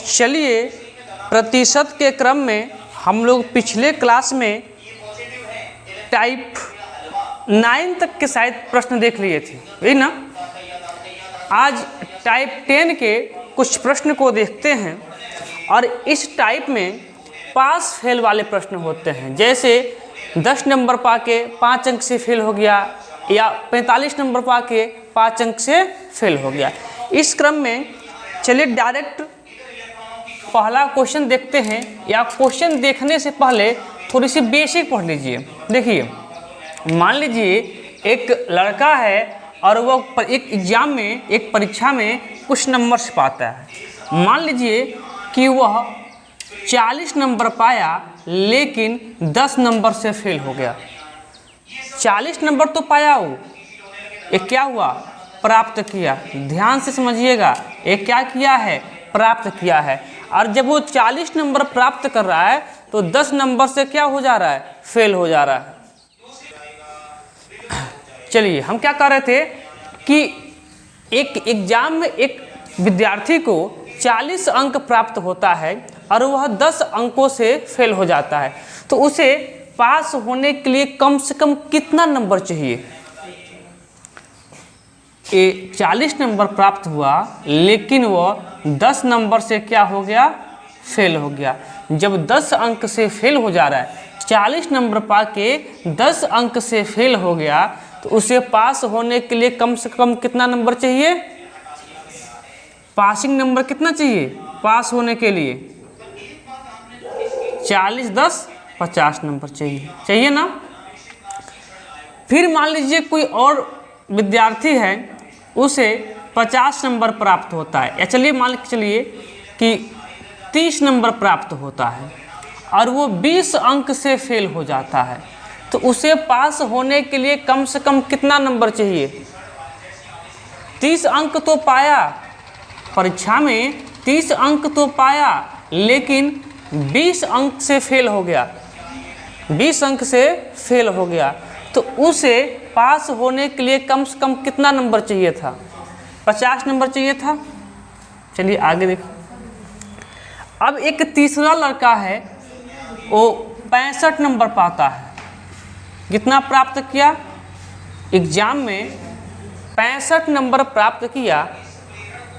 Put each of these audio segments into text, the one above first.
चलिए प्रतिशत के क्रम में हम लोग पिछले क्लास में टाइप 9 तक के शायद प्रश्न देख लिए थे, यही ना। आज टाइप 10 के कुछ प्रश्न को देखते हैं और इस टाइप में पास फेल वाले प्रश्न होते हैं। जैसे 10 नंबर पाके 5 अंक से फेल हो गया या 45 नंबर पाके 5 अंक से फेल हो गया। इस क्रम में चलिए डायरेक्ट पहला क्वेश्चन देखते हैं, या क्वेश्चन देखने से पहले थोड़ी सी बेसिक पढ़ लीजिए। देखिए, मान लीजिए एक लड़का है और वो एक एग्जाम में, एक परीक्षा में कुछ नंबर्स पाता है। मान लीजिए कि वह 40 नंबर पाया लेकिन 10 नंबर से फेल हो गया। 40 नंबर तो पाया वो, ये क्या हुआ? प्राप्त किया। ध्यान से समझिएगा, ये क्या किया है? प्राप्त किया है। और जब वो 40 नंबर प्राप्त कर रहा है तो 10 नंबर से क्या हो जा रहा है? फेल हो जा रहा है। चलिए, हम क्या कर रहे थे कि एक एग्जाम में एक विद्यार्थी को 40 अंक प्राप्त होता है और वह 10 अंकों से फेल हो जाता है, तो उसे पास होने के लिए कम से कम कितना नंबर चाहिए? 40 नंबर प्राप्त हुआ लेकिन वह 10 नंबर से क्या हो गया? फेल हो गया। जब 10 अंक से फेल हो जा रहा है, 40 नंबर पाके 10 अंक से फेल हो गया, तो उसे पास होने के लिए कम से कम कितना नंबर चाहिए? पासिंग नंबर कितना चाहिए पास होने के लिए? 40 10 50 नंबर चाहिए ना। फिर मान लीजिए कोई और विद्यार्थी है, उसे 50 नंबर प्राप्त होता है, या चलिए मान के चलिए कि 30 नंबर प्राप्त होता है और वो 20 अंक से फेल हो जाता है, तो उसे पास होने के लिए कम से कम कितना नंबर चाहिए? 30 अंक तो पाया परीक्षा में, 30 अंक तो पाया लेकिन 20 अंक से फेल हो गया, 20 अंक से फेल हो गया, तो उसे पास होने के लिए कम से कम कितना नंबर चाहिए था? 50 नंबर चाहिए था। चलिए आगे देखिए। अब एक तीसरा लड़का है, वो 65 नंबर पाता है। कितना प्राप्त किया? एग्जाम में 65 नंबर प्राप्त किया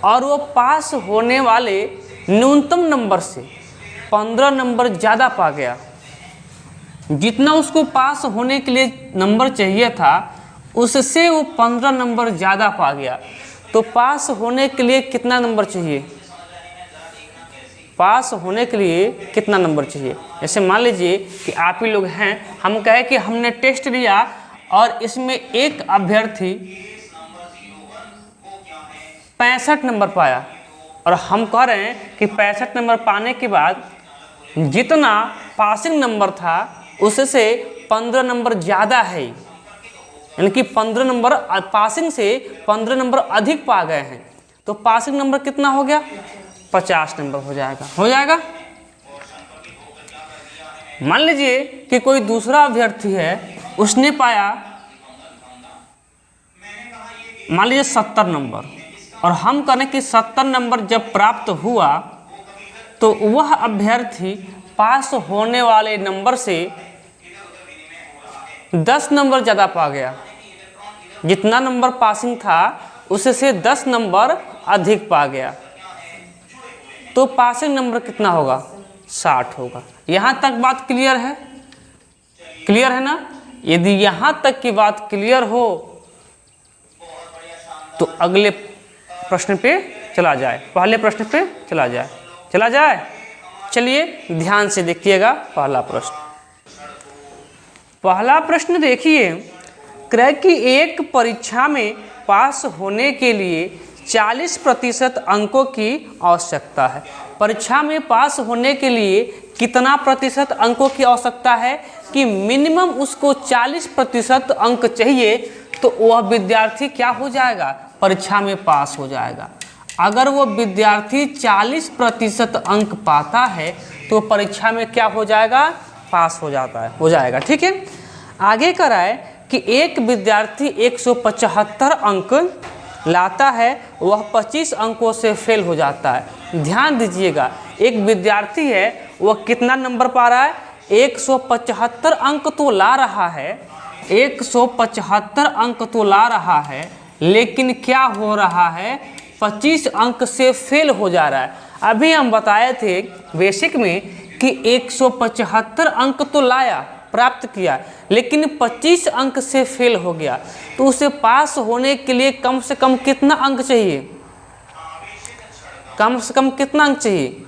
और वो पास होने वाले न्यूनतम नंबर से 15 नंबर ज़्यादा पा गया। जितना उसको पास होने के लिए नंबर चाहिए था, उससे वो 15 नंबर ज़्यादा पा गया। तो पास होने के लिए कितना नंबर चाहिए? पास होने के लिए कितना नंबर चाहिए? जैसे मान लीजिए कि आप ही लोग हैं, हम कहें कि हमने टेस्ट लिया और इसमें एक अभ्यर्थी 65 नंबर पाया, और हम कह रहे हैं कि 65 नंबर पाने के बाद जितना पासिंग नंबर था उससे 15 नंबर ज़्यादा है, यानी कि 15 नंबर पासिंग से 15 नंबर अधिक पा गए हैं, तो पासिंग नंबर कितना हो गया? 50 नंबर हो जाएगा। मान लीजिए कि कोई दूसरा अभ्यर्थी है, उसने पाया मान लीजिए 70 नंबर, और हम कहें कि 70 नंबर जब प्राप्त हुआ तो वह अभ्यर्थी पास होने वाले नंबर से 10 नंबर ज़्यादा पा गया। जितना नंबर पासिंग था उससे 10 नंबर अधिक पा गया, तो पासिंग नंबर कितना होगा? 60 होगा। यहाँ तक बात क्लियर है? क्लियर है ना? यदि यहाँ तक की बात क्लियर हो तो अगले प्रश्न पे चला जाए, पहले प्रश्न पे चला जाए। चलिए ध्यान से देखिएगा। पहला प्रश्न देखिए, कह कि एक परीक्षा में पास होने के लिए 40% अंकों की आवश्यकता है। परीक्षा में पास होने के लिए कितना प्रतिशत अंकों की आवश्यकता है? कि मिनिमम उसको 40% अंक चाहिए, तो वह विद्यार्थी क्या हो जाएगा? परीक्षा में पास हो जाएगा। अगर वो विद्यार्थी 40% अंक पाता है तो परीक्षा में क्या हो जाएगा? पास हो जाएगा। ठीक है। आगे कराए कि एक विद्यार्थी 175 अंक लाता है वह 25 अंकों से फेल हो जाता है। ध्यान दीजिएगा, एक विद्यार्थी है वह कितना नंबर पा रहा है, 175 अंक तो ला रहा है, 175 अंक तो ला रहा है, लेकिन क्या हो रहा है, 25 अंक से फेल हो जा रहा है। अभी हम बताए थे बेसिक में कि 175 अंक तो लाया, प्राप्त किया, लेकिन 25 अंक से फेल हो गया। तो उसे पास होने के लिए कम से कम कितना अंक चाहिए, कम से कम कितना अंक चाहिए,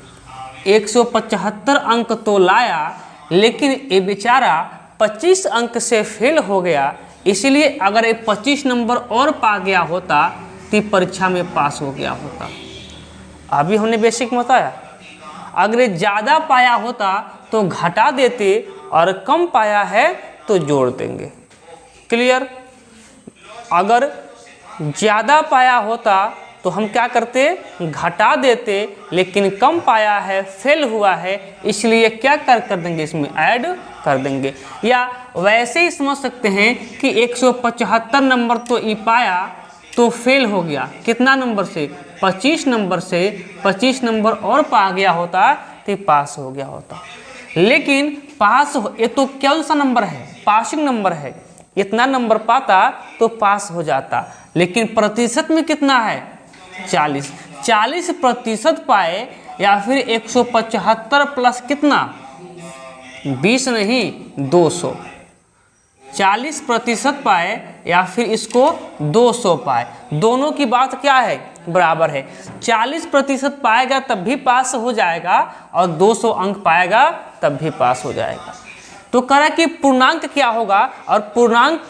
175 अंक तो लाया, लेकिन ये बेचारा 25 अंक से फेल हो गया। इसलिए अगर ये 25 नंबर और पा गया होता तो परीक्षा में पास हो गया होता। अभी हमने बेसिक में बताया, अगर ये ज़्यादा पाया होता तो घटा देते और कम पाया है तो जोड़ देंगे। क्लियर? अगर ज़्यादा पाया होता तो हम क्या करते, घटा देते, लेकिन कम पाया है, फेल हुआ है, इसलिए क्या कर देंगे, इसमें ऐड कर देंगे। या वैसे ही समझ सकते हैं कि 175 नंबर तो ई पाया तो फेल हो गया, कितना नंबर से, 25 नंबर से, 25 नंबर और पा गया होता तो पास हो गया होता। लेकिन पास हो, ये तो कौन सा नंबर है, पासिंग नंबर है, इतना नंबर पाता तो पास हो जाता। लेकिन प्रतिशत में कितना है, 40% पाए, या फिर 175 प्लस कितना, 20 नहीं 200, 40% पाए या फिर इसको 200 पाए, दोनों की बात क्या है, बराबर है। 40% पाएगा तब भी पास हो जाएगा और 200 अंक पाएगा तब भी पास हो जाएगा। तो कह रहा है कि पूर्णांक क्या होगा, और पूर्णांक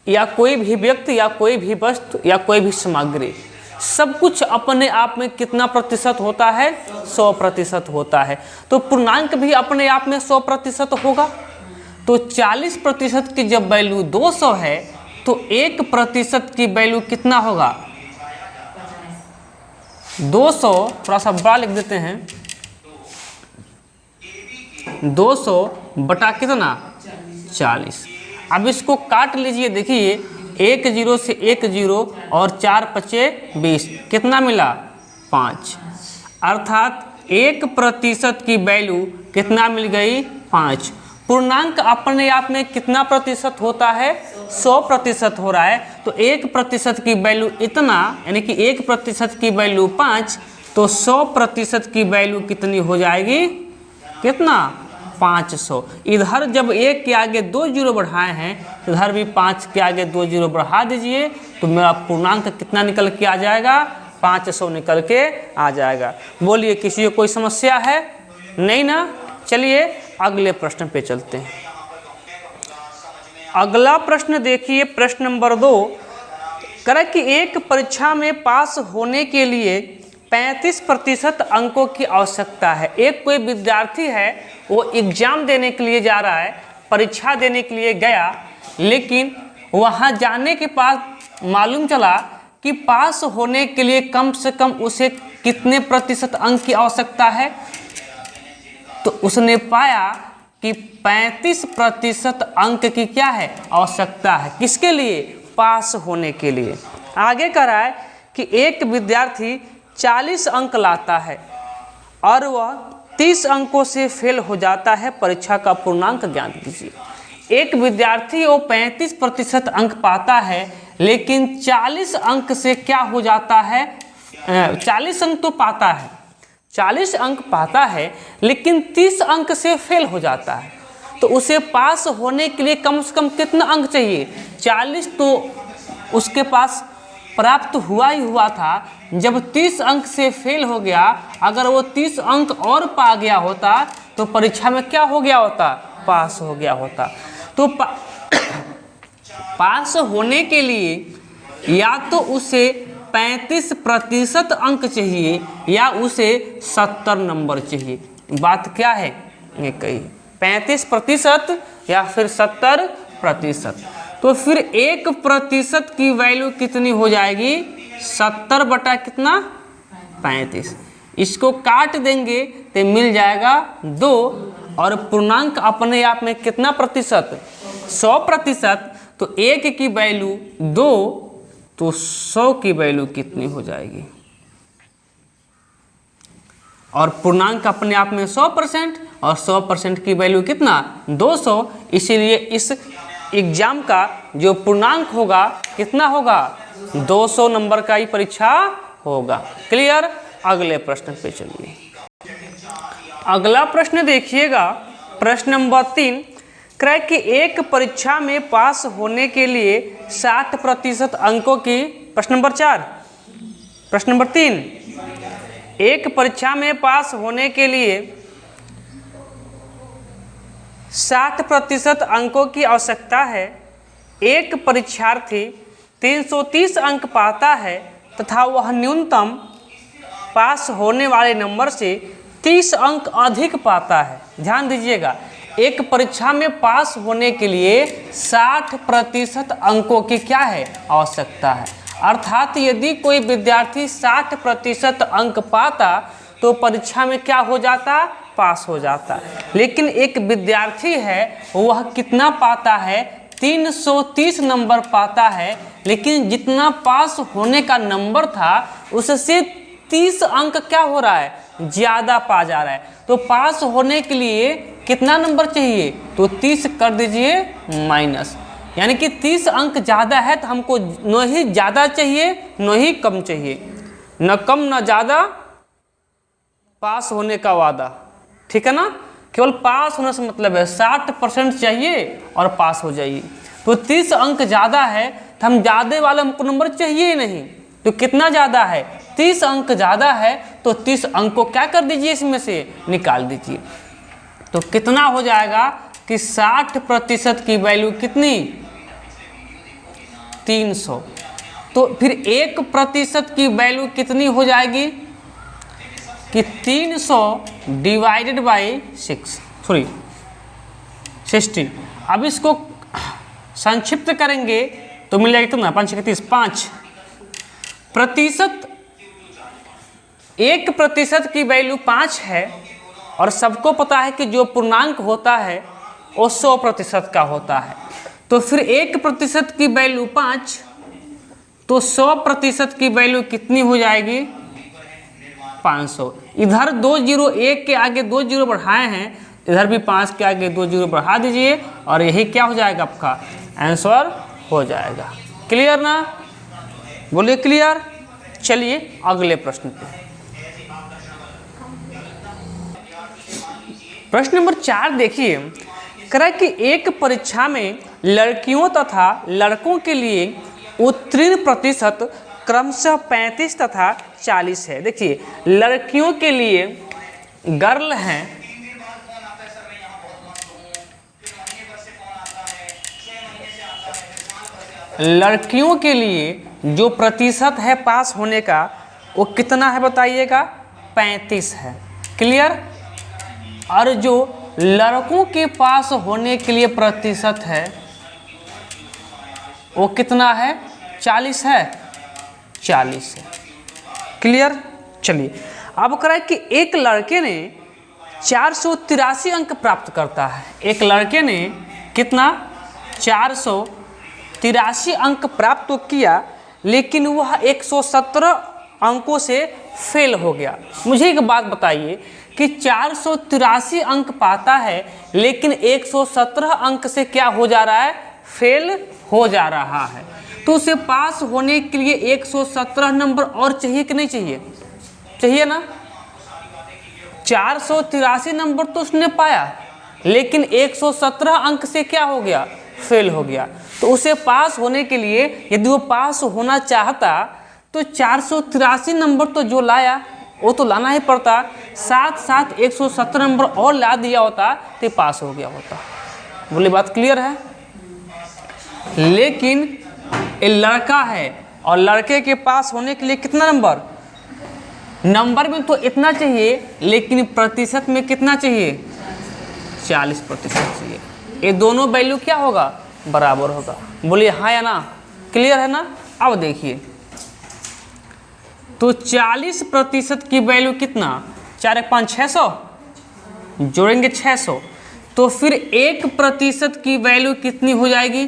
या कोई भी व्यक्ति या कोई भी वस्तु या कोई भी सामग्री, सब कुछ अपने आप में कितना प्रतिशत होता है, 100% होता है। तो पूर्णांक भी अपने आप में 100% होगा। तो 40% की जब वैल्यू 200 है तो 1% की वैल्यू कितना होगा, 200, थोड़ा सा बड़ा लिख देते हैं, 200 बटा कितना, 40। अब इसको काट लीजिए, देखिए 1 0 से 1 0 और 4 5 20, कितना मिला, 5। अर्थात 1% की वैल्यू कितना मिल गई, 5। पूर्णांक अपने आप में कितना प्रतिशत होता है, 100% हो रहा है। तो 1% की वैल्यू इतना, यानी कि 1% की वैल्यू 5, तो 100% की वैल्यू कितनी हो जाएगी, कितना, 500। इधर जब 1 के आगे 2 जीरो बढ़ाए हैं, इधर भी 5 के आगे 2 जीरो बढ़ा दीजिए, तो मेरा पूर्णांक कितना निकल के आ जाएगा, 500 निकल के आ जाएगा। बोलिए किसी को कोई समस्या है, नहीं ना? चलिए अगले प्रश्न पे चलते हैं। अगला प्रश्न देखिए, प्रश्न नंबर 2, करें कि एक परीक्षा में पास होने के लिए 35% अंकों की आवश्यकता है। एक कोई विद्यार्थी है, वो एग्जाम देने के लिए जा रहा है, परीक्षा देने के लिए गया, लेकिन वहाँ जाने के बाद मालूम चला कि पास होने के लिए कम से कम उसे कितने प्रतिशत अंक की आवश्यकता है। तो उसने पाया कि 35% अंक की क्या है, आवश्यकता है, किसके लिए, पास होने के लिए। आगे कह रहा है कि एक विद्यार्थी 40 अंक लाता है और वह 30 अंकों से फेल हो जाता है, परीक्षा का पूर्णांक ज्ञात कीजिए। एक विद्यार्थी वो 35% अंक पाता है, लेकिन 40 अंक से क्या हो जाता है, 40 अंक तो पाता है, 40 अंक पाता है, लेकिन 30 अंक से फेल हो जाता है। तो उसे पास होने के लिए कम से कम कितना अंक चाहिए, 40 तो उसके पास प्राप्त हुआ ही हुआ था। जब 30 अंक से फेल हो गया, अगर वो 30 अंक और पा गया होता तो परीक्षा में क्या हो गया होता, पास हो गया होता। तो पास होने के लिए या तो उसे 35% अंक चाहिए या उसे 70 नंबर चाहिए। बात क्या है, ये कही 35% या फिर 70%। तो फिर 1% की वैल्यू कितनी हो जाएगी, 70 बटा कितना, 35। इसको काट देंगे तो मिल जाएगा 2, और पूर्णांक अपने आप में कितना प्रतिशत, 100%। तो 1 की वैल्यू 2 तो 100 की वैल्यू कितनी हो जाएगी? और पूर्णांक अपने आप में 100% और 100% की वैल्यू कितना? 200। इसीलिए इस एग्जाम का जो पूर्णांक होगा कितना होगा? 200 नंबर का ही परीक्षा होगा। क्लियर? अगले प्रश्न पे चलिए। अगला प्रश्न देखिएगा, प्रश्न नंबर 3। क्रय की एक परीक्षा में पास होने के लिए 60% अंकों की, प्रश्न नंबर 4, प्रश्न नंबर 3, एक परीक्षा में पास होने के लिए 60% अंकों की आवश्यकता है। एक परीक्षार्थी 330 अंक पाता है तथा वह न्यूनतम पास होने वाले नंबर से 30 अंक अधिक पाता है। ध्यान दीजिएगा, एक परीक्षा में पास होने के लिए 60% अंकों की क्या है? आवश्यकता है। अर्थात यदि कोई विद्यार्थी 60% अंक पाता तो परीक्षा में क्या हो जाता? पास हो जाता। लेकिन एक विद्यार्थी है, वह कितना पाता है? 330 नंबर पाता है, लेकिन जितना पास होने का नंबर था उससे 30 अंक क्या हो रहा है? ज़्यादा पा जा रहा है। तो पास होने के लिए कितना नंबर चाहिए? तो 30 कर दीजिए माइनस, यानी कि 30 अंक ज़्यादा है तो हमको न ही ज़्यादा चाहिए न ही कम चाहिए, न कम न ज़्यादा, पास होने का वादा। ठीक है ना? केवल पास होने से मतलब है 60% चाहिए और पास हो जाइए। तो 30 अंक ज़्यादा है तो हम ज़्यादा वाला हमको नंबर चाहिए ही नहीं। तो कितना ज़्यादा है? 30 अंक ज़्यादा है, तो 30 अंक को क्या कर दीजिए? इसमें से निकाल दीजिए। तो कितना हो जाएगा कि 60% की वैल्यू कितनी? 300। तो फिर 1% की वैल्यू कितनी हो जाएगी? कि 300 डिवाइडेड बाई 60। अब इसको संक्षिप्त करेंगे तो मिलेगा कितना? 5 31, 5 प्रतिशत। 1% की वैल्यू 5 है और सबको पता है कि जो पूर्णांक होता है वो 100% का होता है। तो फिर 1% की वैल्यू 5, तो 100% की वैल्यू कितनी हो जाएगी? 500। इधर 2 0, 1 के आगे 2 0 बढ़ाए हैं, इधर भी 5 के आगे 2 0 बढ़ा दीजिए और यही क्या हो जाएगा? आपका आंसर हो जाएगा। क्लियर ना? बोलिए क्लियर। चलिए अगले प्रश्न पे। प्रश्न नंबर 4 देखिए, क्रय की एक परीक्षा में लड़कियों तथा लड़कों के लिए उत्तीर्ण प्रतिशत क्रमशः 35 तथा 40 है। देखिए, लड़कियों के लिए गर्ल हैं, लड़कियों के लिए जो प्रतिशत है पास होने का वो कितना है बताइएगा? 35 है। क्लियर? और जो लड़कों के पास होने के लिए प्रतिशत है वो कितना है? 40 है। 40 है। क्लियर? चलिए, अब करें कि एक लड़के ने 483 अंक प्राप्त करता है। एक लड़के ने कितना? 483 अंक प्राप्त तो किया, लेकिन वह 117 अंकों से फेल हो गया। मुझे एक बात बताइए कि 483 अंक पाता है, लेकिन 117 अंक से क्या हो जा रहा है? फेल हो जा रहा है। तो उसे पास होने के लिए 117 नंबर और चाहिए कि नहीं चाहिए? चाहिए ना? 483 नंबर तो उसने पाया, लेकिन 117 अंक से क्या हो गया? फेल हो गया। तो उसे पास होने के लिए यदि वो पास होना चाहता तो 483 नंबर तो जो लाया वो तो लाना ही पड़ता, साथ साथ 117 नंबर और ला दिया होता तो पास हो गया होता। बोले बात क्लियर है? लेकिन ये लड़का है और लड़के के पास होने के लिए कितना नंबर? नंबर में तो इतना चाहिए, लेकिन प्रतिशत में कितना चाहिए? 40% चाहिए। ये दोनों वैल्यू क्या होगा? बराबर होगा। बोलिए हाँ या ना? क्लियर है ना? अब देखिए, तो 40% की वैल्यू कितना? 4 1 5 600, जोड़ेंगे 600, तो फिर 1% की वैल्यू कितनी हो जाएगी?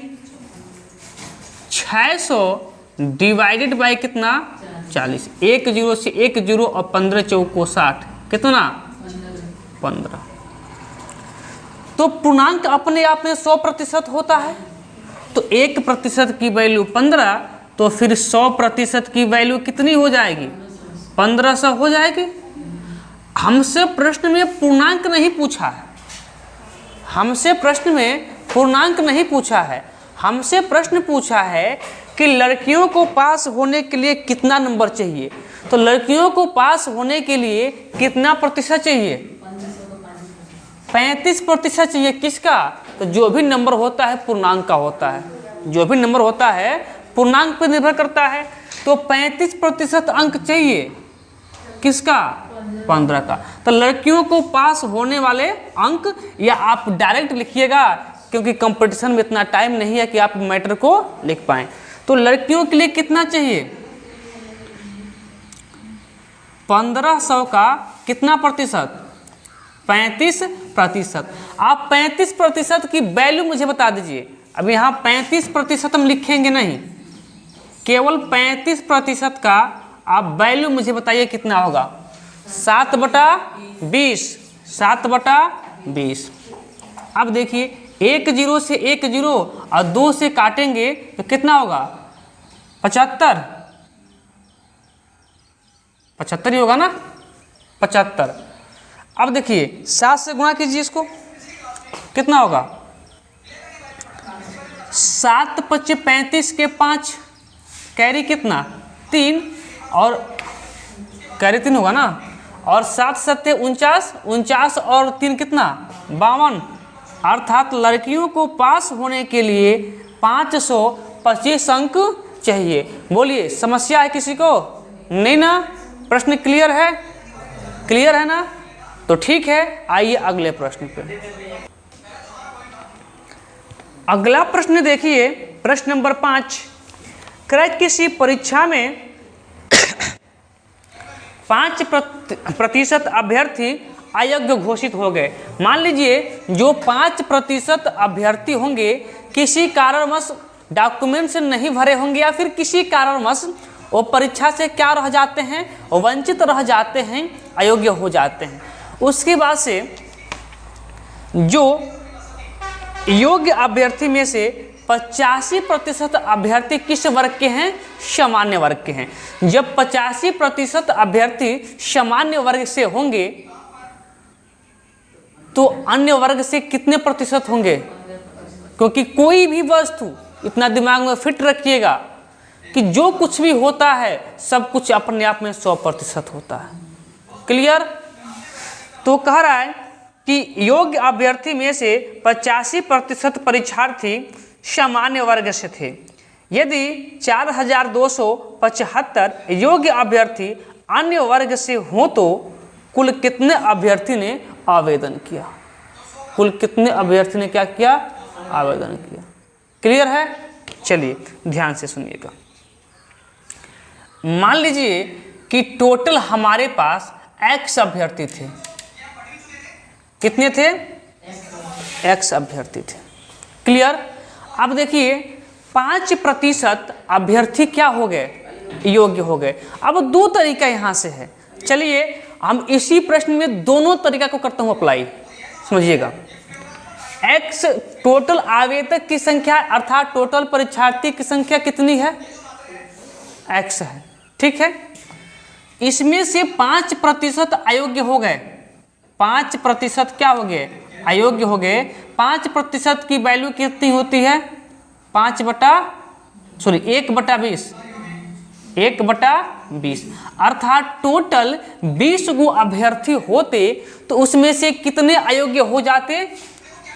600 डिवाइडेड बाय कितना 40। 1 0 से 1 0 और 15 चौको 60 कितना 15। तो पूर्णांक अपने आप में 100% होता है। तो 1% की वैल्यू 15, तो फिर 100% की वैल्यू कितनी हो जाएगी 1500 हो जाएगी। हमसे प्रश्न में पूर्णांक नहीं पूछा है, हमसे प्रश्न में पूर्णांक नहीं पूछा है, हमसे प्रश्न पूछा है कि लड़कियों को पास होने के लिए कितना नंबर चाहिए। तो लड़कियों को पास होने के लिए कितना प्रतिशत चाहिए 35% चाहिए। किसका? तो जो भी नंबर होता है पूर्णांक का होता है, जो भी नंबर होता है पूर्णांक पर निर्भर करता है। तो 35% अंक चाहिए किसका 15 का। तो लड़कियों को पास होने वाले अंक, या आप डायरेक्ट लिखिएगा क्योंकि कंपटीशन में इतना टाइम नहीं है कि आप मैटर को लिख पाएं। तो लड़कियों के लिए कितना चाहिए 1500 का कितना प्रतिशत 35%। आप 35% की वैल्यू मुझे बता दीजिए। अब यहाँ 35% हम लिखेंगे नहीं, केवल 35% का आप वैल्यू मुझे बताइए कितना होगा 7/20। 7/20। अब देखिए 1 0 से 1 0 और 2 से काटेंगे तो कितना होगा 75। 75 ही होगा ना 75। अब देखिए 7 से गुणा कीजिए इसको, कितना होगा 7 × 35 के 5, कैरी कितना 3, और कैरी 3 होगा ना, और 7 7 49, 49 और 3 कितना 52। अर्थात लड़कियों को पास होने के लिए 525 अंक चाहिए। बोलिए समस्या है किसी को? नहीं ना? प्रश्न क्लियर है? क्लियर है ना? तो ठीक है, आइए अगले प्रश्न पे। अगला प्रश्न देखिए, प्रश्न नंबर 5। किसी परीक्षा में 5% अभ्यर्थी अयोग्य घोषित हो गए। मान लीजिए जो 5% अभ्यर्थी होंगे किसी कारणवश डॉक्यूमेंट से नहीं भरे होंगे, या फिर किसी कारणवश वो परीक्षा से क्या रह जाते हैं, वंचित रह जाते हैं, अयोग्य हो जाते हैं। उसके बाद से जो योग्य अभ्यर्थी में से 85% अभ्यर्थी किस वर्ग के हैं? सामान्य वर्ग के हैं। जब 85% अभ्यर्थी सामान्य वर्ग से होंगे तो अन्य वर्ग से कितने प्रतिशत होंगे? क्योंकि कोई भी वस्तु, इतना दिमाग में फिट रखिएगा कि जो कुछ भी होता है सब कुछ अपने आप में 100% होता है। क्लियर? तो कह रहा है कि योग्य अभ्यर्थी में से 85% परीक्षार्थी सामान्य वर्ग से थे। यदि 4275 योग्य अभ्यर्थी अन्य वर्ग से हो तो कुल कितने अभ्यर्थी ने आवेदन किया? कुल कितने अभ्यर्थी ने क्या किया? आवेदन किया। क्लियर है? चलिए ध्यान से सुनिएगा। मान लीजिए कि टोटल हमारे पास x अभ्यर्थी थे। कितने थे? x अभ्यर्थी थे। क्लियर? अब देखिए 5% अभ्यर्थी क्या हो गए? योग्य हो गए। अब दो तरीका यहाँ से है। चलिए हम इसी प्रश्न में दोनों तरीका को करता हूँ अप्लाई, समझिएगा। x टोटल आवेदक की संख्या अर्थात टोटल परीक्षार्थी की संख्या कितनी है? x है, ठीक है। इसमें से 5% अयोग्य हो गए। 5% क्या हो गए? अयोग्य हो गए। 5% की वैल्यू कितनी होती है? 1/20। 1/20 अर्थात टोटल 20 गो अभ्यर्थी होते तो उसमें से कितने अयोग्य हो जाते?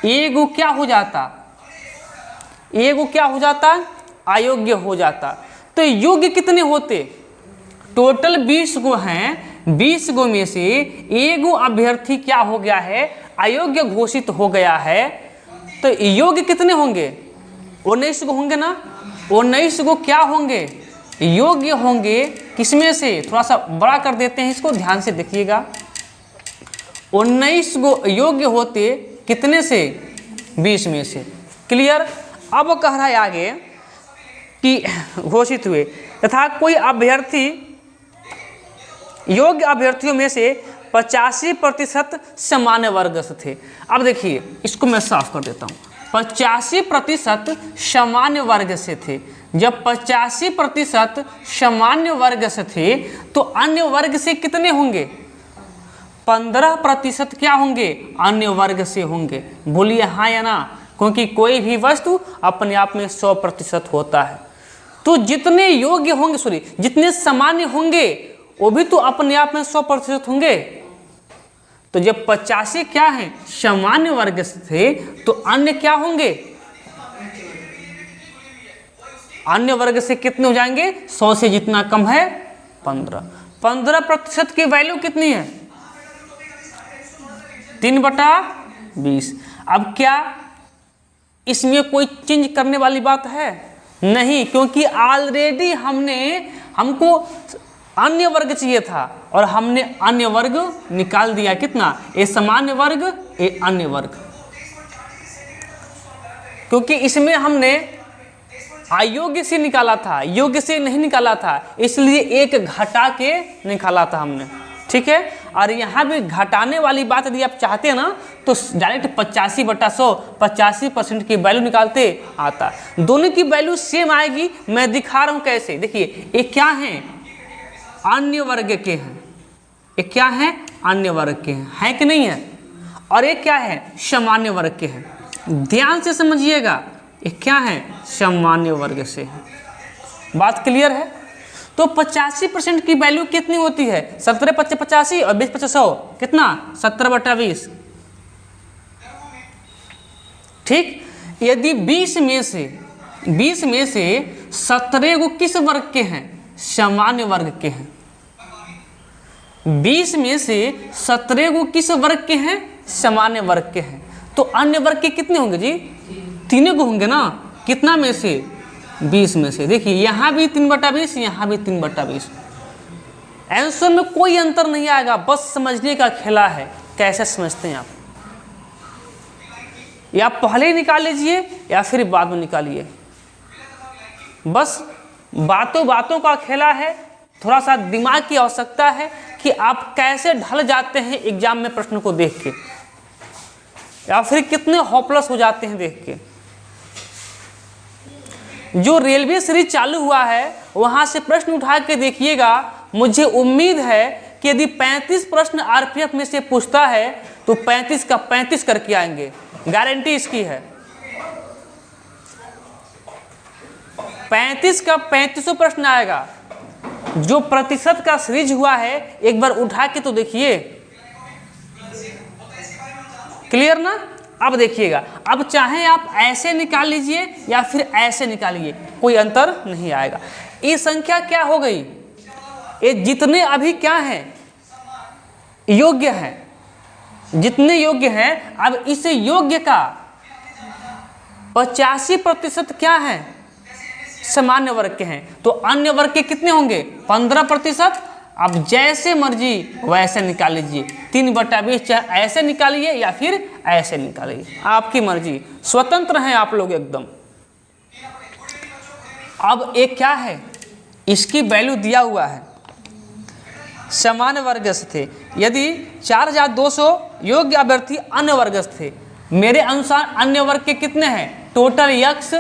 एगो क्या हो जाता? एगो क्या हो जाता? अयोग्य हो जाता। तो योग्य कितने होते? टोटल 20 गो हैं, 20 गो में से एगो अभ्यर्थी क्या हो गया है? अयोग्य घोषित हो गया है। तो योग्य कितने होंगे? 19 गो होंगे ना। 19 गो क्या होंगे? योग्य होंगे। किसमें से? थोड़ा सा बड़ा कर देते हैं इसको, ध्यान से देखिएगा। 19 गो योग्य होते कितने से? 20 में से। क्लियर? अब कह रहा है आगे कि घोषित हुए तथा कोई अभ्यर्थी योग्य अभ्यर्थियों में से 85% सामान्य वर्ग से थे। अब देखिए इसको मैं साफ कर देता हूँ। 85% सामान्य वर्ग से थे। जब 85% सामान्य वर्ग से थे तो अन्य वर्ग से कितने होंगे? 15% क्या होंगे? अन्य वर्ग से होंगे। बोलिए हाँ या ना? क्योंकि कोई भी वस्तु अपने आप में 100% होता है। तो जितने योग्य होंगे जितने सामान्य होंगे वो भी तो अपने आप में 100% होंगे। तो जब 85 क्या है? सामान्य वर्ग से थे तो अन्य क्या होंगे? अन्य वर्ग से कितने हो जाएंगे? 100 से जितना कम है 15। 15% की वैल्यू कितनी है? 3/20। अब क्या इसमें कोई चेंज करने वाली बात है? नहीं, क्योंकि ऑलरेडी हमको अन्य वर्ग चाहिए था और हमने अन्य वर्ग निकाल दिया। कितना? ए सामान्य वर्ग, ए अन्य वर्ग। क्योंकि इसमें हमने अयोग्य से निकाला था, योग्य से नहीं निकाला था, इसलिए एक घटा के निकाला था हमने। ठीक है। और यहाँ भी घटाने वाली बात यदि आप चाहते हैं ना तो डायरेक्ट 85/100 85% की वैल्यू निकालते आता। दोनों की वैल्यू सेम आएगी। मैं दिखा रहा हूँ कैसे। देखिए ये क्या है? अन्य वर्ग के हैं। ये क्या है? अन्य वर्ग के हैं, है कि नहीं है? और ये क्या है? सामान्य वर्ग के हैं। ध्यान से समझिएगा, ये क्या है? सामान्य वर्ग से है। बात क्लियर है? तो 85% की वैल्यू कितनी होती है? 17 × 85 और 20 × 100 कितना? 17/20। ठीक। यदि 20 में से 17 को किस वर्ग के हैं? सामान्य वर्ग के हैं। 20 में से 17 को किस वर्ग के हैं? सामान्य वर्ग के हैं। तो अन्य वर्ग के कितने होंगे जी? 3 को होंगे ना। कितना में से? 20 में से। देखिए यहाँ भी 3/20, यहाँ भी 3/20। आंसर में कोई अंतर नहीं आएगा, बस समझने का खेला है। कैसे समझते हैं आप? या पहले ही निकाल लीजिए या फिर बाद में निकालिए। बस बातों का खेला है। थोड़ा सा दिमाग की आवश्यकता है कि आप कैसे ढल जाते हैं एग्जाम में प्रश्न को देख के, या फिर कितने होपलेस हो जाते हैं देख के। जो रेलवे सीरीज चालू हुआ है वहां से प्रश्न उठा के देखिएगा। मुझे उम्मीद है कि यदि 35 प्रश्न आरपीएफ में से पूछता है तो 35 का 35 करके आएंगे। गारंटी इसकी है। 35 का 35 प्रश्न आएगा। जो प्रतिशत का सीरीज हुआ है एक बार उठा के तो देखिए। क्लियर ना? अब देखिएगा, अब चाहे आप ऐसे निकाल लीजिए या फिर ऐसे निकालिए, कोई अंतर नहीं आएगा। ये संख्या क्या हो गई? ये जितने अभी क्या हैं? योग्य हैं। जितने योग्य हैं, अब इस योग्य का 85% क्या है? सामान्य वर्ग के हैं। तो अन्य वर्ग के कितने होंगे? 15%। अब जैसे मर्जी वैसे निकाल लीजिए। 3/20 चाहे ऐसे निकालिए या फिर ऐसे निकालिए, आपकी मर्जी, स्वतंत्र हैं आप लोग एकदम। अब एक क्या है? इसकी वैल्यू दिया हुआ है। सामान्य वर्ग से थे यदि 4200 योग्य अभ्यर्थी अन्य वर्ग से थे। मेरे अनुसार अन्य वर्ग के कितने हैं? टोटल यक्ष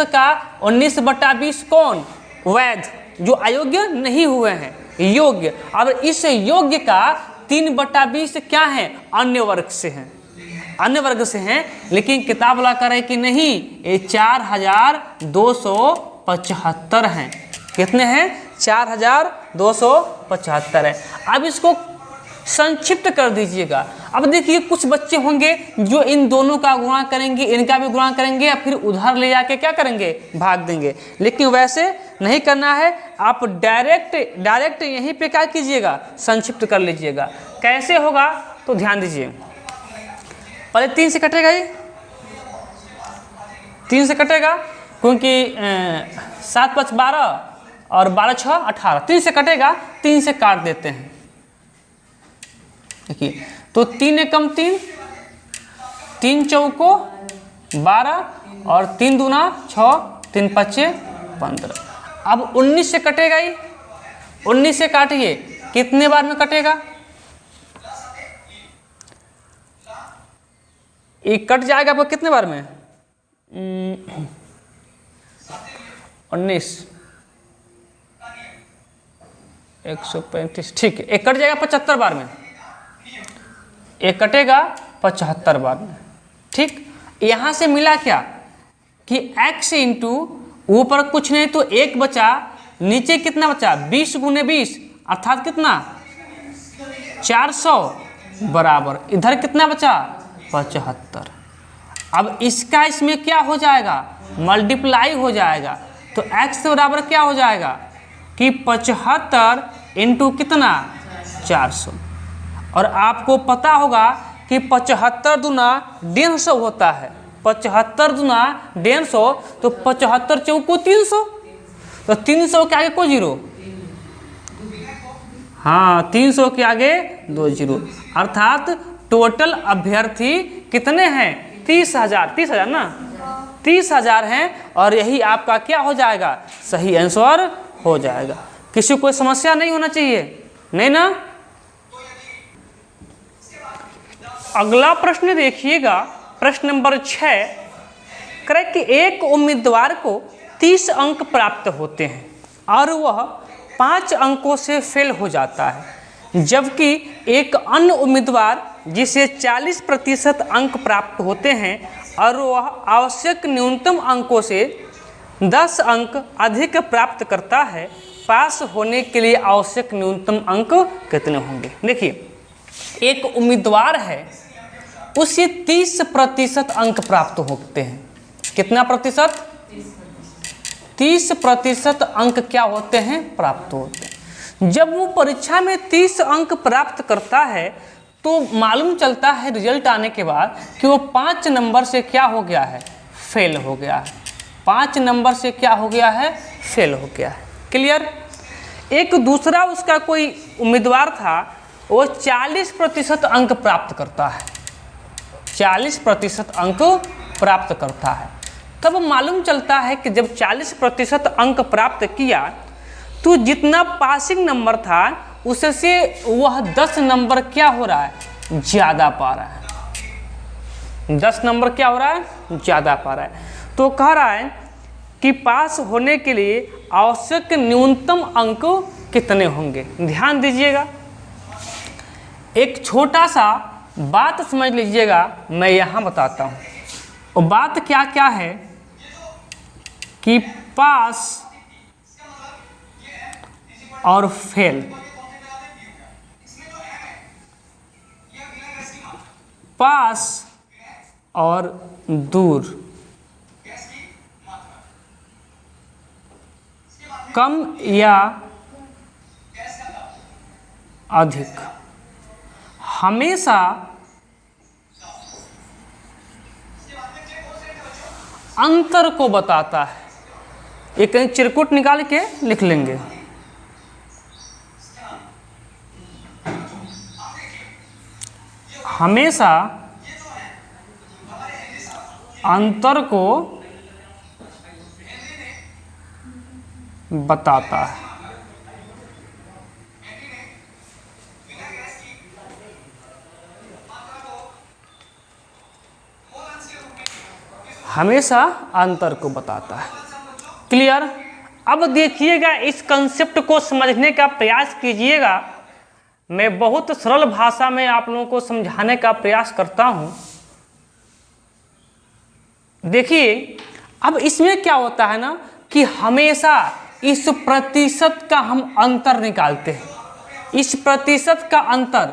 का 19/20 कौन? वैध, जो अयोग्य नहीं हुए हैं, योग्य। अब इस योग्य का 3/20 क्या है? अन्य वर्ग से हैं। अन्य वर्ग से हैं, लेकिन किताब वाला करे कि नहीं, ये 4275 हैं। कितने हैं? 4275 है। अब इसको संक्षिप्त कर दीजिएगा। अब देखिए कुछ बच्चे होंगे जो इन दोनों का गुणा करेंगे, इनका भी गुणा करेंगे, या फिर उधर ले जाके क्या करेंगे? भाग देंगे। लेकिन वैसे नहीं करना है। आप डायरेक्ट यहीं पे क्या कीजिएगा? संक्षिप्त कर लीजिएगा। कैसे होगा तो ध्यान दीजिए। पहले 3 से कटेगा, ये 3 से कटेगा क्योंकि 7 × 5 = 12 और 12 × 6 = 18। 3 से कटेगा, 3 से काट देते हैं। देखिए तो 3 एकम 3, 3 चौको 12 और 3 दूना 6, 3 पच्चे 15। अब 19 से कटेगा ही, 19 से काटिए, कितने बार में कटेगा? ये कट जाएगा आपको कितने बार में? 19 135, ठीक है, एक कट जाएगा 75 बार में, एक कटेगा 75 बार में। ठीक, यहाँ से मिला क्या कि x इंटू ऊपर कुछ नहीं तो 1 बचा, नीचे कितना बचा? 20 गुने 20 अर्थात कितना? 400 बराबर इधर कितना बचा? 75। अब इसका इसमें क्या हो जाएगा? मल्टीप्लाई हो जाएगा। तो x बराबर क्या हो जाएगा कि 75 इंटू कितना? 400। और आपको पता होगा कि 75 दूना 150 होता है, 75 दूना 150, तो 75 चौको 300, तो 300 के आगे कोई जीरो, हाँ 300 के आगे 2 जीरो, अर्थात टोटल अभ्यर्थी कितने हैं? 30,000, 30,000 ना, 30,000 हैं। और यही आपका क्या हो जाएगा? सही आंसर हो जाएगा। किसी को कोई समस्या नहीं होना चाहिए, नहीं ना? अगला प्रश्न देखिएगा, प्रश्न नंबर 6 करें कि एक उम्मीदवार को 30 अंक प्राप्त होते हैं और वह 5 अंकों से फेल हो जाता है, जबकि एक अन्य उम्मीदवार जिसे 40% अंक प्राप्त होते हैं और वह आवश्यक न्यूनतम अंकों से 10 अंक अधिक प्राप्त करता है, पास होने के लिए आवश्यक न्यूनतम अंक कितने होंगे? देखिए, एक उम्मीदवार है, उसे 30% अंक प्राप्त होते हैं। कितना प्रतिशत? 30% अंक क्या होते हैं? प्राप्त होते हैं। जब वो परीक्षा में 30 अंक प्राप्त करता है तो मालूम चलता है रिजल्ट आने के बाद कि वो 5 नंबर से क्या हो गया है? फेल हो गया है। 5 नंबर से क्या हो गया है? फेल हो गया है। क्लियर? एक दूसरा उसका कोई उम्मीदवार था, वो 40% अंक प्राप्त करता है, 40% अंक प्राप्त करता है। तब मालूम चलता है कि जब 40% अंक प्राप्त किया तो जितना पासिंग नंबर था उससे वह 10 नंबर क्या हो रहा है? ज़्यादा पा रहा है। 10 नंबर क्या हो रहा है? ज़्यादा पा रहा है। तो कह रहा है कि पास होने के लिए आवश्यक न्यूनतम अंक कितने होंगे? ध्यान दीजिएगा, एक छोटा सा बात समझ लीजिएगा, मैं यहाँ बताता हूँ। और बात क्या क्या है कि पास और फेल, पास और दूर, कम या अधिक, हमेशा अंतर को बताता है। ये कहीं चिरकुट निकाल के लिख लेंगे। हमेशा अंतर को बताता है। हमेशा अंतर को बताता है। क्लियर? अब देखिएगा, इस कंसेप्ट को समझने का प्रयास कीजिएगा। मैं बहुत सरल भाषा में आप लोगों को समझाने का प्रयास करता हूं। देखिए, अब इसमें क्या होता है ना कि हमेशा इस प्रतिशत का हम अंतर निकालते हैं। इस प्रतिशत का अंतर,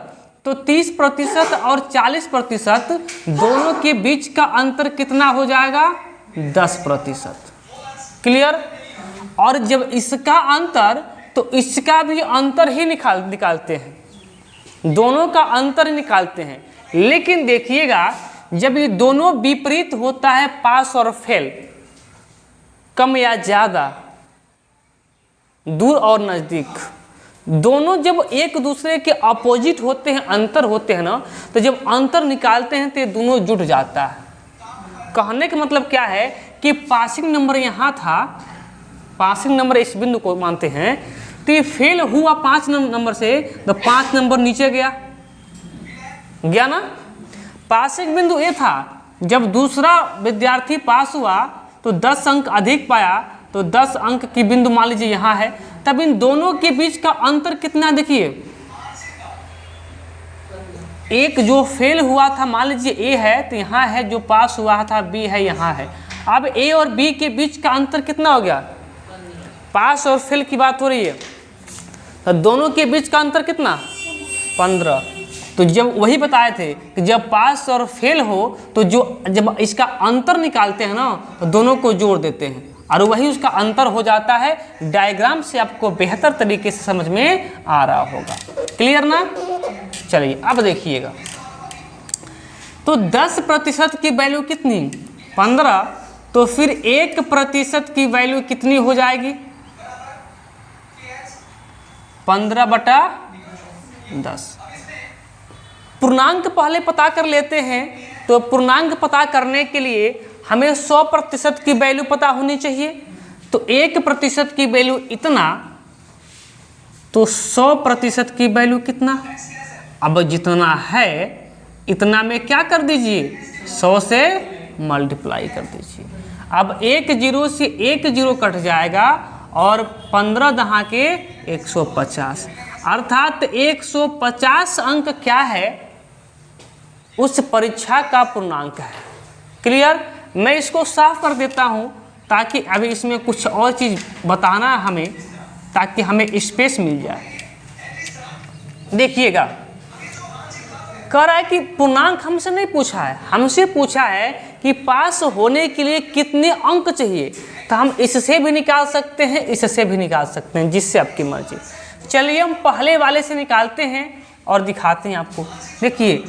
तो 30% और 40% दोनों के बीच का अंतर कितना हो जाएगा? 10%। क्लियर? और जब इसका अंतर, तो इसका भी अंतर ही निकालते हैं, दोनों का अंतर निकालते हैं। लेकिन देखिएगा, जब ये दोनों विपरीत होता है, पास और फेल, कम या ज़्यादा, दूर और नज़दीक, दोनों जब एक दूसरे के अपोजिट होते हैं, अंतर होते हैं ना, तो जब अंतर निकालते हैं तो ये दोनों जुट जाता है। कहने का मतलब क्या है कि पासिंग नंबर यहाँ था पासिंग नंबर इस बिंदु को मानते हैं, तो ये फेल हुआ 5 नंबर से, तो 5 नंबर नीचे गया ना। पासिंग बिंदु ये था, जब दूसरा विद्यार्थी पास हुआ तो 10 अंक अधिक पाया, तो 10 अंक की बिंदु मान लीजिए यहाँ है। तब इन दोनों के बीच का अंतर कितना, देखिए एक जो फेल हुआ था मान लीजिए ए है, तो यहाँ है, जो पास हुआ था बी है, यहाँ है। अब ए और बी के बीच का अंतर कितना हो गया, पास और फेल की बात हो रही है, तो दोनों के बीच का अंतर कितना, 15। तो जब वही बताए थे कि जब पास और फेल हो तो जब इसका अंतर निकालते हैं ना, तो दोनों को जोड़ देते हैं और वही उसका अंतर हो जाता है। डायग्राम से आपको बेहतर तरीके से समझ में आ रहा होगा। क्लियर ना। चलिए अब देखिएगा, तो 10% की वैल्यू कितनी, 15, तो फिर 1% की वैल्यू कितनी हो जाएगी, 15/10। पूर्णांक पहले पता कर लेते हैं। तो पूर्णांक पता करने के लिए हमें 100% की वैल्यू पता होनी चाहिए। तो 1% की वैल्यू इतना, तो 100% की वैल्यू कितना, अब जितना है इतना में क्या कर दीजिए, 100 से मल्टीप्लाई कर दीजिए। अब 1 0 से 1 0 कट जाएगा और 15 दहा के 150, अर्थात 150 अंक क्या है, उस परीक्षा का पूर्णांक है। क्लियर। मैं इसको साफ कर देता हूं ताकि अभी इसमें कुछ और चीज़ बताना हमें, ताकि हमें स्पेस मिल जाए। देखिएगा, कह रहा है कि पूर्णांक हमसे नहीं पूछा है, हमसे पूछा है कि पास होने के लिए कितने अंक चाहिए। तो हम इससे भी निकाल सकते हैं, इससे भी निकाल सकते हैं, जिससे आपकी मर्जी। चलिए हम पहले वाले से निकालते हैं और दिखाते हैं आपको। देखिए,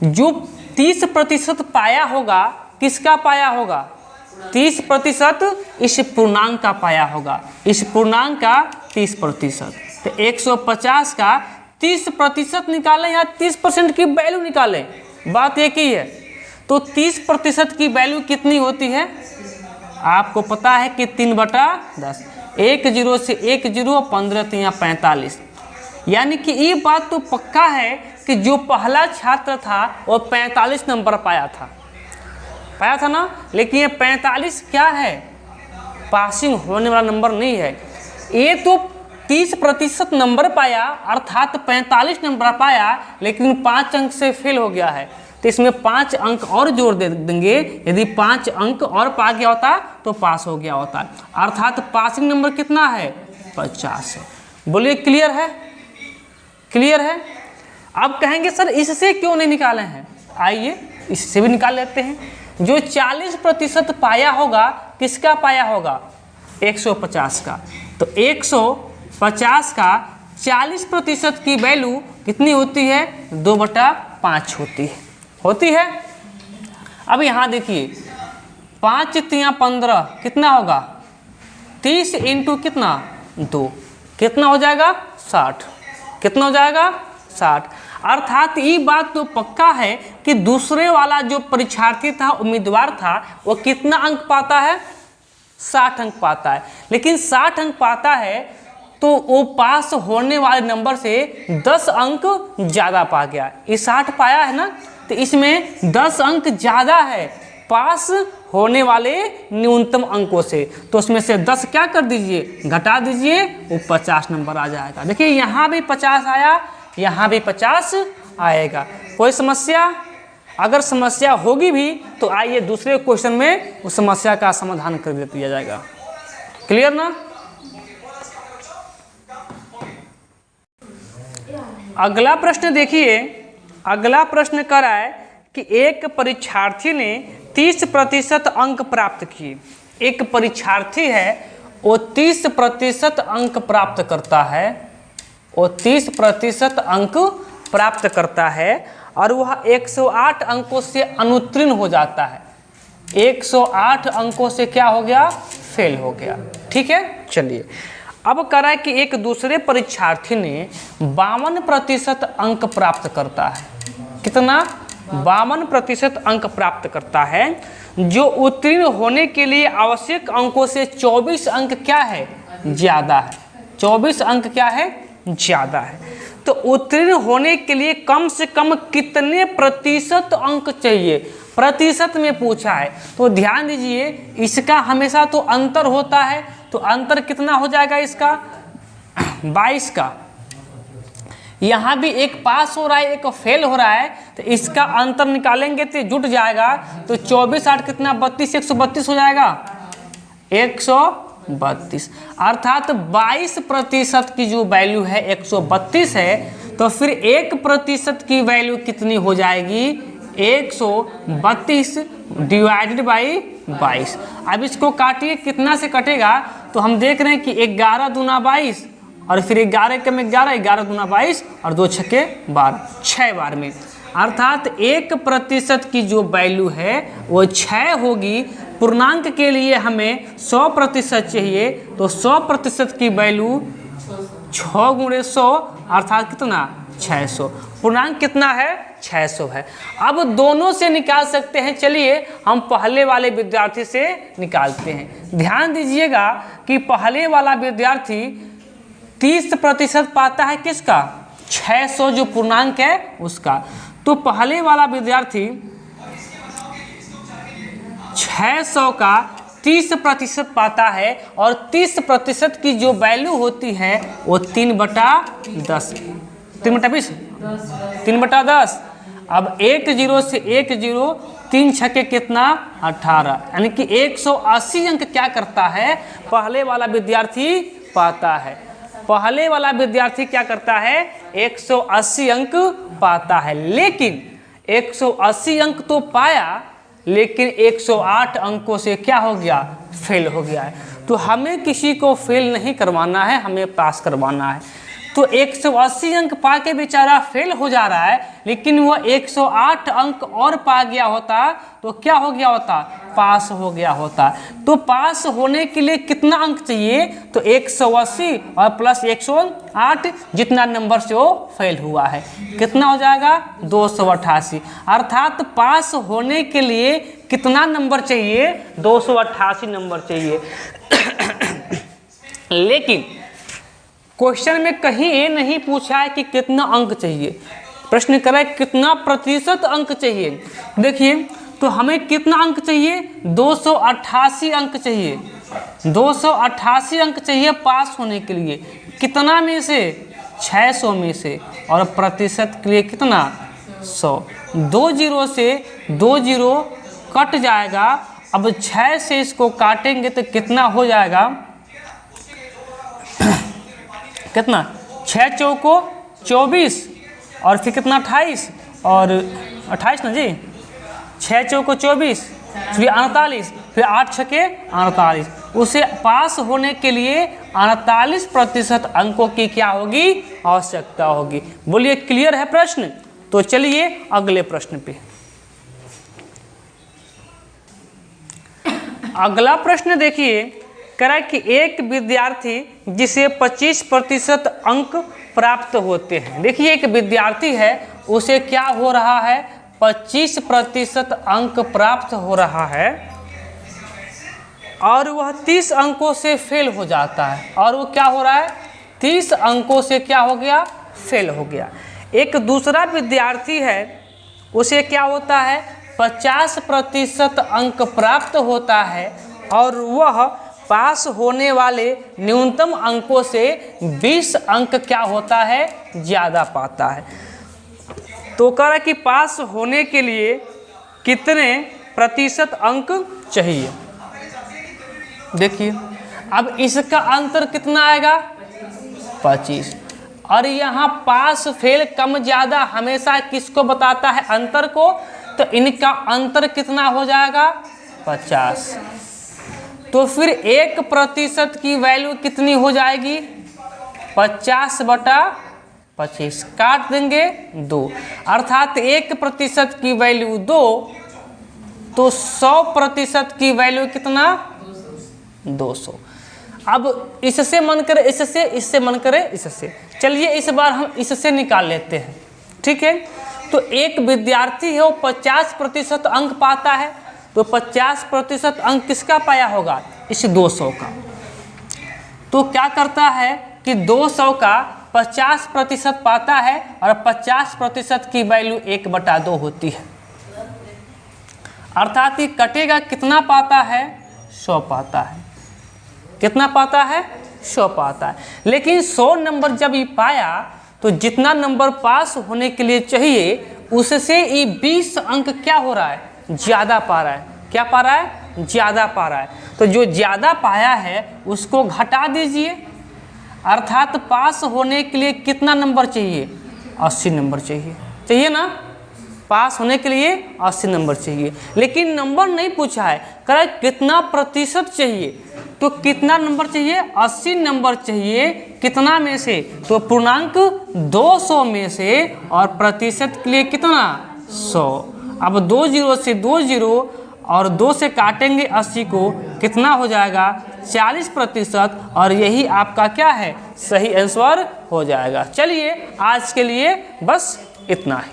जो 30% पाया होगा, किसका पाया होगा, 30% इस पूर्णांक का पाया होगा, इस पूर्णांक का 30%। तो 150 का 30% निकालें या 30% की वैल्यू निकालें, बात एक ही है। तो 30% की वैल्यू कितनी होती है, आपको पता है कि 3/10। 1 0 से 1 0, 15 3 45। यानी कि ये बात तो पक्का है कि जो पहला छात्र था वो 45 नंबर पाया था ना। लेकिन ये 45 क्या है, पासिंग होने वाला नंबर नहीं है। ये तो 30% नंबर पाया, अर्थात 45 नंबर पाया, लेकिन 5 अंक से फेल हो गया है। तो इसमें 5 अंक और जोड़ दे देंगे। यदि 5 अंक और पा गया होता तो पास हो गया होता, अर्थात पासिंग नंबर कितना है, 50 है। बोलिए क्लियर है, क्लियर है। अब कहेंगे सर इससे क्यों नहीं निकाले हैं, आइए इससे भी निकाल लेते हैं। जो 40% पाया होगा, किसका पाया होगा, 150 का। तो 150 का 40% की वैल्यू कितनी होती है, 2/5 होती है। अब यहाँ देखिए, 5 3 15 कितना होगा, 30 इंटू कितना 2, कितना हो जाएगा 60, कितना हो जाएगा 60। अर्थात ये बात तो पक्का है कि दूसरे वाला जो परीक्षार्थी था, उम्मीदवार था, वो कितना अंक पाता है, 60 अंक पाता है। लेकिन 60 अंक पाता है तो वो पास होने वाले नंबर से 10 अंक ज़्यादा पा गया। ये 60 पाया है ना, तो इसमें 10 अंक ज़्यादा है पास होने वाले न्यूनतम अंकों से। तो उसमें से 10 क्या कर दीजिए, घटा दीजिए, वो 50 नंबर आ जाएगा। देखिए यहाँ भी 50 आया, यहाँ भी 50 आएगा। कोई समस्या, अगर समस्या होगी भी तो आइए दूसरे क्वेश्चन में उस समस्या का समाधान कर दिया जाएगा। क्लियर ना। अगला प्रश्न देखिए, अगला प्रश्न कह रहा है कि एक परीक्षार्थी ने 30% अंक प्राप्त किए। एक परीक्षार्थी है, वो 30% अंक प्राप्त करता है, वो 30% अंक प्राप्त करता है और वह 108 अंकों से अनुत्तीर्ण हो जाता है। 108 अंकों से क्या हो गया, फेल हो गया। ठीक है। चलिए अब कह रहा है कि एक दूसरे परीक्षार्थी ने 52% अंक प्राप्त करता है। कितना, 52% अंक प्राप्त करता है। जो उत्तीर्ण होने के लिए आवश्यक अंकों से 24 अंक क्या है, ज़्यादा है। 24 अंक क्या है, ज़्यादा है। तो उत्तीर्ण होने के लिए कम से कम कितने प्रतिशत अंक चाहिए, प्रतिशत में पूछा है। तो ध्यान दीजिए, इसका हमेशा तो अंतर होता है, तो अंतर कितना हो जाएगा इसका 22 का। यहाँ भी एक पास हो रहा है, एक फेल हो रहा है, तो इसका अंतर निकालेंगे तो जुट जाएगा। तो 24 8 कितना 32, 132 हो जाएगा, 132। अर्थात 22% की जो वैल्यू है 132 है। तो फिर 1% की वैल्यू कितनी हो जाएगी, 132 डिवाइडेड बाई 22। अब इसको काटिए, कितना से कटेगा, तो हम देख रहे हैं कि 11 दूना 22 और फिर 11 कम 11, 11 दूना 22 और 2 छक्के 12, 6 बार में। अर्थात 1% की जो वैल्यू है वो 6 होगी। पूर्णांक के लिए हमें 100% चाहिए, तो 100% की वैल्यू 6 गुणे 100 अर्थात कितना 600। पूर्णांक कितना है, 600 है। अब दोनों से निकाल सकते हैं, चलिए हम पहले वाले विद्यार्थी से निकालते हैं। ध्यान दीजिएगा कि पहले वाला विद्यार्थी 30% पाता है, किसका, 600 जो पूर्णांक है उसका। तो पहले वाला विद्यार्थी 600 का 30% पाता है और 30% की जो वैल्यू होती है वो 3/10, 3/20, 3/10। अब 1 0 से 1 0, 3 छक्के कितना 18, यानी कि 180 अंक क्या करता है, पहले वाला विद्यार्थी पाता है। पहले वाला विद्यार्थी क्या करता है, 180 अंक पाता है। लेकिन 180 अंक तो पाया, लेकिन 108 अंकों से क्या हो गया, फेल हो गया है। तो हमें किसी को फेल नहीं करवाना है, हमें पास करवाना है। तो 180 अंक पा के बेचारा फेल हो जा रहा है, लेकिन वो 108 अंक और पा गया होता तो क्या हो गया होता, पास हो गया होता। तो पास होने के लिए कितना अंक चाहिए, तो 180 और प्लस 108 जितना नंबर से वो फेल हुआ है, कितना हो जाएगा 288। अर्थात पास होने के लिए कितना नंबर चाहिए, 288 नंबर चाहिए। लेकिन क्वेश्चन में कहीं ये नहीं पूछा है कि कितना अंक चाहिए, प्रश्न करा है कितना प्रतिशत अंक चाहिए। देखिए, तो हमें कितना अंक चाहिए, 288 अंक चाहिए। 288 अंक चाहिए पास होने के लिए, कितना में से, 600 में से, और प्रतिशत के लिए कितना 100। 2 0 से 2 0 कट जाएगा। अब 6 से इसको काटेंगे तो कितना हो जाएगा, कितना 6 चौको 24 और फिर कितना 28 और 28 ना जी, 6 चौको 24 फिर 48 फिर 8 छक्के 48। उसे पास होने के लिए 48% अंकों की क्या होगी, आवश्यकता होगी। बोलिए क्लियर है प्रश्न। तो चलिए अगले प्रश्न पे। अगला प्रश्न देखिए, कह रहा है कि एक विद्यार्थी जिसे 25% अंक प्राप्त होते हैं। देखिए, एक विद्यार्थी है, उसे क्या हो रहा है, 25% अंक प्राप्त हो रहा है और वह 30 अंकों से फेल हो जाता है। और वो क्या हो रहा है, 30 अंकों से क्या हो गया, फेल हो गया। एक दूसरा विद्यार्थी है, उसे क्या होता है, 50% अंक प्राप्त होता है और वह पास होने वाले न्यूनतम अंकों से 20 अंक क्या होता है, ज़्यादा पाता है। तो कह रहा है कि पास होने के लिए कितने प्रतिशत अंक चाहिए। देखिए, अब इसका अंतर कितना आएगा, 25। और यहाँ पास फेल कम ज़्यादा हमेशा किसको बताता है, अंतर को। तो इनका अंतर कितना हो जाएगा, 50। तो फिर 1% की वैल्यू कितनी हो जाएगी, 50/25, काट देंगे 2। अर्थात 1% की वैल्यू 2, तो 100% की वैल्यू कितना, 200। अब इससे मन करे इससे, इससे मन करे इससे। चलिए इस बार हम इससे निकाल लेते हैं, ठीक है। तो एक विद्यार्थी है, वो 50% अंक पाता है, तो 50% अंक किसका पाया होगा? इस 200 का। तो क्या करता है कि 200 का 50% पाता है और 50% की वैल्यू 1/2 होती है, अर्थात ये कटेगा कितना पाता है? 100 पाता है। कितना पाता है? 100 पाता है। लेकिन 100 नंबर जब ये पाया तो जितना नंबर पास होने के लिए चाहिए उससे ये 20 अंक क्या हो रहा है? ज़्यादा पा रहा है। क्या पा रहा है? ज़्यादा पा रहा है। तो जो ज़्यादा पाया है उसको घटा दीजिए, अर्थात पास होने के लिए कितना नंबर चाहिए? 80 नंबर चाहिए। चाहिए ना? पास होने के लिए 80 नंबर चाहिए। लेकिन नंबर नहीं पूछा है, कह रहा है कितना प्रतिशत चाहिए। तो कितना नंबर चाहिए? 80 नंबर चाहिए। कितना में से? तो पूर्णांक 200 में से, और प्रतिशत के लिए कितना? 100। अब 2 0 से 2 0 और 2 से काटेंगे 80 को, कितना हो जाएगा? 40%। और यही आपका क्या है? सही आंसर हो जाएगा। चलिए आज के लिए बस इतना ही।